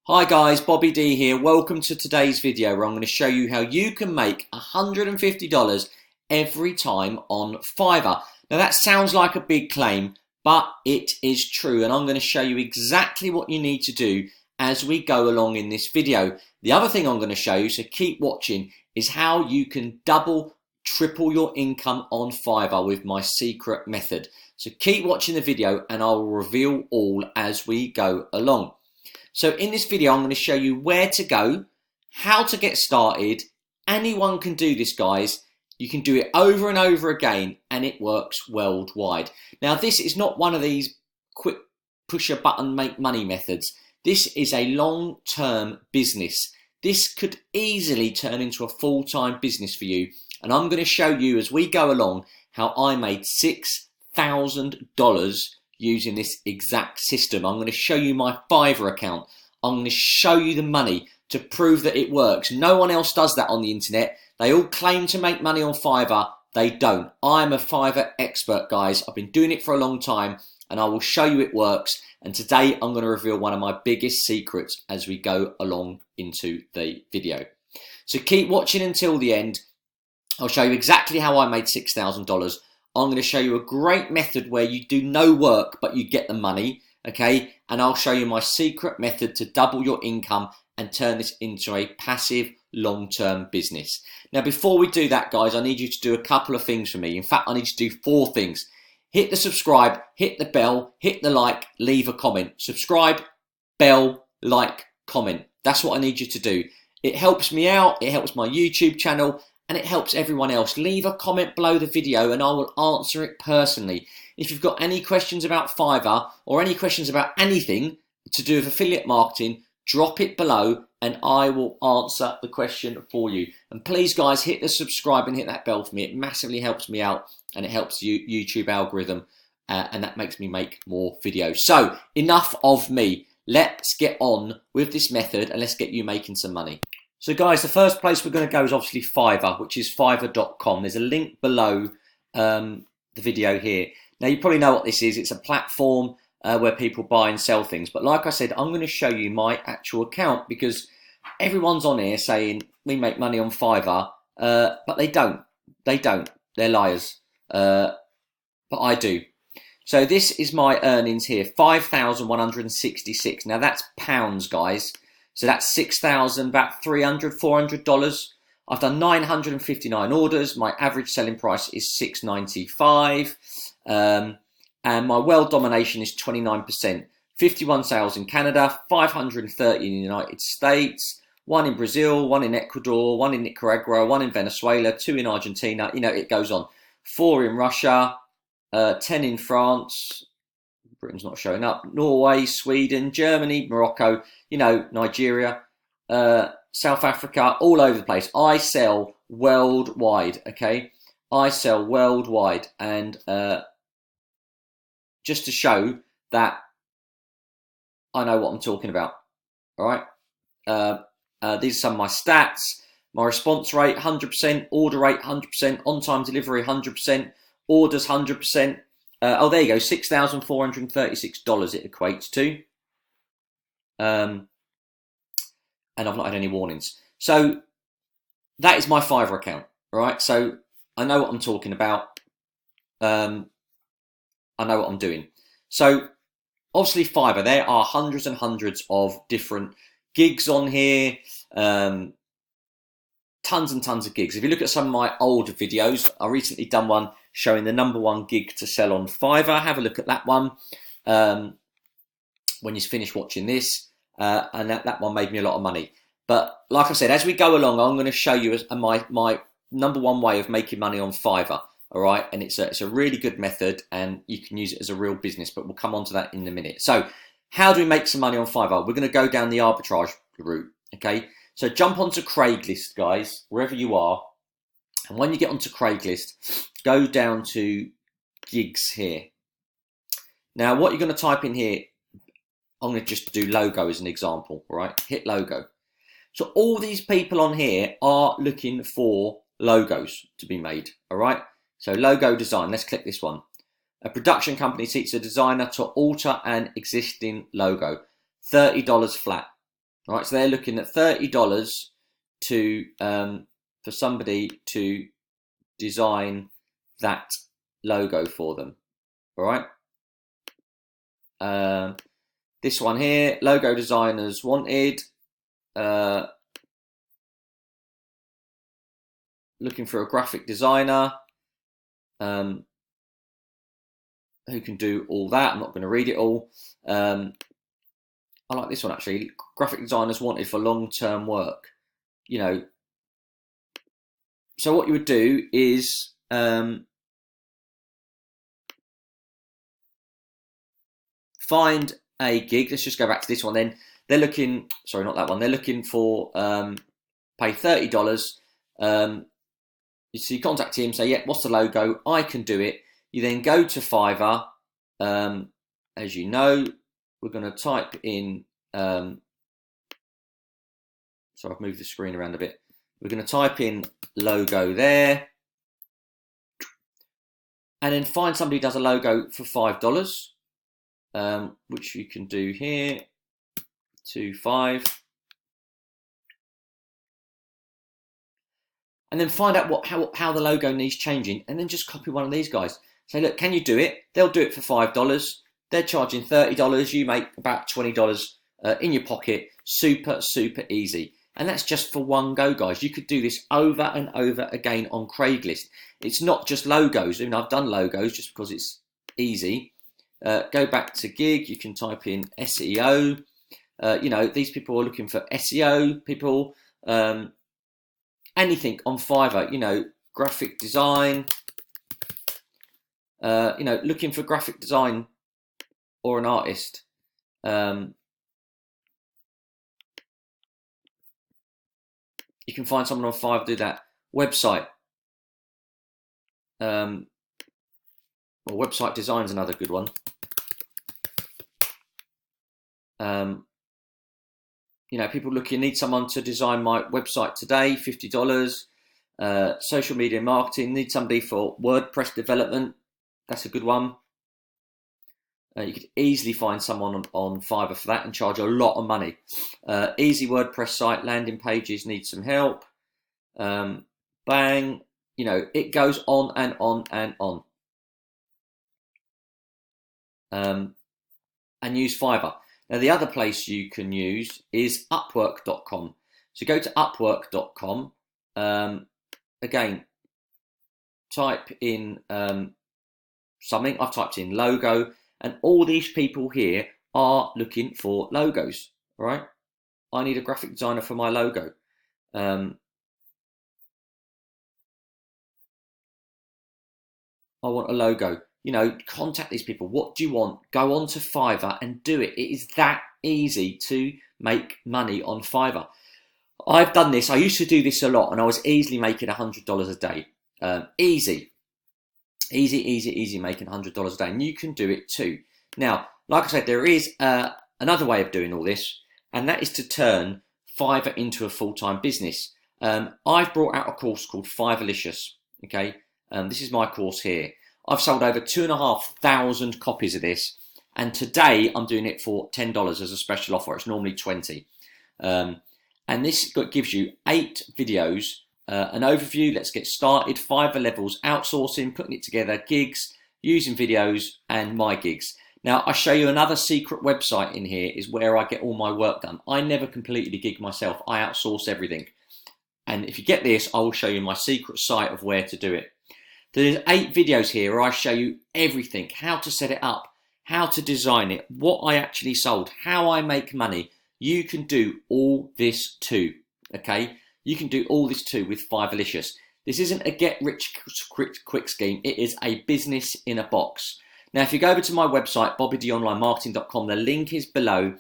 Hi guys, Bobby D here. Welcome to today's video where I'm going to show you how you can make $150 every time on Fiverr. Now that sounds like a big claim, but it is true, and I'm going to show you exactly what you need to do as we go along in this video. The other thing I'm going to show you, so keep watching, is how you can double, triple your income on Fiverr with my secret method. So keep watching the video and I will reveal all as we go along. So in this video, I'm going to show you where to go, how to get started. Anyone can do this, guys. You can do it over and over again, and it works worldwide. Now, this is not one of these quick push a button, make money methods. This is a long-term business. This could easily turn into a full-time business for you. And I'm going to show you as we go along how I made $6,000 using this exact system. I'm going to show you my Fiverr account. I'm going to show you the money to prove that it works. No one else does that on the internet. They all claim to make money on Fiverr. They don't. I'm a Fiverr expert, guys. I've been doing it for a long time and I will show you it works. And today I'm going to reveal one of my biggest secrets as we go along into the video. So keep watching until the end. I'll show you exactly how I made $6,000. I'm going to show you a great method where you do no work, but you get the money, okay? And I'll show you my secret method to double your income and turn this into a passive long-term business. Now, before we do that, guys, I need you to do a couple of things for me. In fact, I need you to do 4 things. Hit the subscribe, hit the bell, hit the like, leave a comment. Subscribe, bell, like, comment. That's what I need you to do. It helps me out, it helps my YouTube channel, and it helps everyone else. Leave a comment below the video and I will answer it personally. If you've got any questions about Fiverr or any questions about anything to do with affiliate marketing, drop it below and I will answer the question for you. And please, guys, hit the subscribe and hit that bell for me. It massively helps me out and it helps the YouTube algorithm and that makes me make more videos. So enough of me. Let's get on with this method and let's get you making some money. So guys, the first place we're going to go is obviously Fiverr, which is fiverr.com. There's a link below the video here. Now you probably know what this is. It's a platform where people buy and sell things. But like I said, I'm going to show you my actual account because everyone's on here saying we make money on Fiverr, but they don't. They don't. They're liars. But I do. So this is my earnings here, 5,166. Now that's pounds, guys. So that's 6,000, about $300, $400. I've done 959 orders. My average selling price is $695. And my world domination is 29%. 51 sales in Canada, 530 in the United States, 1 in Brazil, 1 in Ecuador, 1 in Nicaragua, 1 in Venezuela, 2 in Argentina. You know, it goes on. 4 in Russia, 10 in France. Britain's not showing up. Norway, Sweden, Germany, Morocco, you know, Nigeria, South Africa, all over the place. I sell worldwide, okay? I sell worldwide. And just to show that I know what I'm talking about, all right? These are some of my stats. My response rate, 100%. Order rate, 100%. On-time delivery, 100%. Orders, 100%. Oh, there you go, $6,436 it equates to. And I've not had any warnings. So that is my Fiverr account, all right? So I know what I'm talking about. I know what I'm doing. So obviously Fiverr, there are hundreds and hundreds of different gigs on here. Tons and tons of gigs. If you look at some of my old videos, I recently done one showing the #1 gig to sell on Fiverr. Have a look at that one when you finish watching this. And that one made me a lot of money. But like I said, as we go along, I'm going to show you my #1 way of making money on Fiverr. All right, and it's a really good method, and you can use it as a real business. But we'll come on to that in a minute. So, how do we make some money on Fiverr? We're going to go down the arbitrage route. Okay, so jump onto Craigslist, guys, wherever you are. And when you get onto Craigslist, go down to gigs here. Now, what you're going to type in here, I'm going to just do logo as an example, right? Hit logo. So all these people on here are looking for logos to be made, all right? So logo design, let's click this one. A production company seeks a designer to alter an existing logo. $30 flat. All right, so they're looking at $30 to for somebody to design that logo for them. All right. This one here, logo designers wanted. Looking for a graphic designer who can do all that. I'm not going to read it all. I like this one actually. Graphic designers wanted for long-term work. You know, so what you would do is find a gig. Let's just go back to this one then. They're looking, sorry, not that one. They're looking for pay $30. So you contact him, say, yeah, what's the logo? I can do it. You then go to Fiverr. As you know, we're going to type in, sorry, I've moved the screen around a bit. We're going to type in logo there. And then find somebody who does a logo for $5, which you can do here, 5. And then find out how the logo needs changing, and then just copy one of these guys. Say, look, can you do it? They'll do it for $5. They're charging $30. You make about $20 in your pocket. Super, super easy. And that's just for one go, guys. You could do this over and over again on Craigslist. It's not just logos. I mean, I've done logos just because it's easy. Go back to gig. You can type in SEO. You know, these people are looking for SEO people. Anything on Fiverr, you know, graphic design, you know, looking for graphic design or an artist. You can find someone on Fiverr do that. Website. Well, website design is another good one. You know, people looking, need someone to design my website today, $50. Social media marketing, need somebody for WordPress development. That's a good one. You could easily find someone on Fiverr for that and charge a lot of money. Easy WordPress site, landing pages need some help. Bang. You know, it goes on and on and on. And use Fiverr. Now, the other place you can use is Upwork.com. So go to Upwork.com. Again, type in something. I've typed in logo, and all these people here are looking for logos. All right. I need a graphic designer for my logo. I want a logo. You know, contact these people. What do you want? Go on to Fiverr and do it. It is that easy to make money on Fiverr. I've done this. I used to do this a lot, and I was easily making $100 a day. Easy making $100 a day, and you can do it too. Now, like I said, there is another way of doing all this, and that is to turn Fiverr into a full-time business. I've brought out a course called Fiverrlicious. Okay, this is my course here. I've sold over 2,500 copies of this, and today I'm doing it for $10 as a special offer. It's normally $20. And this gives you 8 videos, an overview, let's get started, Fiverr levels, outsourcing, putting it together, gigs, using videos, and my gigs. Now, I show you another secret website in here is where I get all my work done. I never completely gig myself. I outsource everything. And if you get this, I will show you my secret site of where to do it. There's 8 videos here where I show you everything, how to set it up, how to design it, what I actually sold, how I make money. You can do all this too, okay? You can do all this too with Fiverrlicious. This isn't a get-rich-quick scheme. It is a business in a box. Now, if you go over to my website, bobbydonlinemarketing.com, the link is below.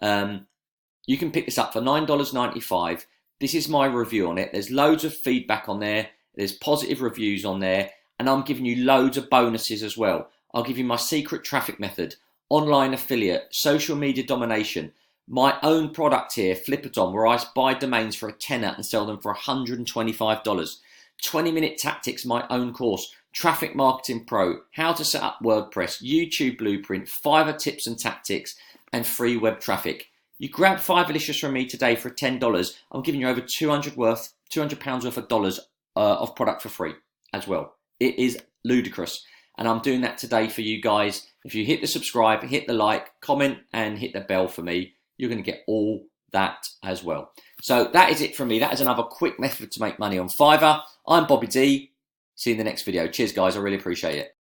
You can pick this up for $9.95. This is my review on it. There's loads of feedback on there. There's positive reviews on there. And I'm giving you loads of bonuses as well. I'll give you my secret traffic method, online affiliate, social media domination, my own product here, Flipperton, where I buy domains for $10 and sell them for $125. 20-minute tactics, my own course, Traffic Marketing Pro, how to set up WordPress, YouTube Blueprint, Fiverr tips and tactics, and free web traffic. You grab Fiverrlicious from me today for $10. I'm giving you over £200 worth of dollars of product for free as well. It is ludicrous. And I'm doing that today for you guys. If you hit the subscribe, hit the like, comment, and hit the bell for me, you're going to get all that as well. So that is it from me. That is another quick method to make money on Fiverr. I'm Bobby D. See you in the next video. Cheers, guys. I really appreciate it.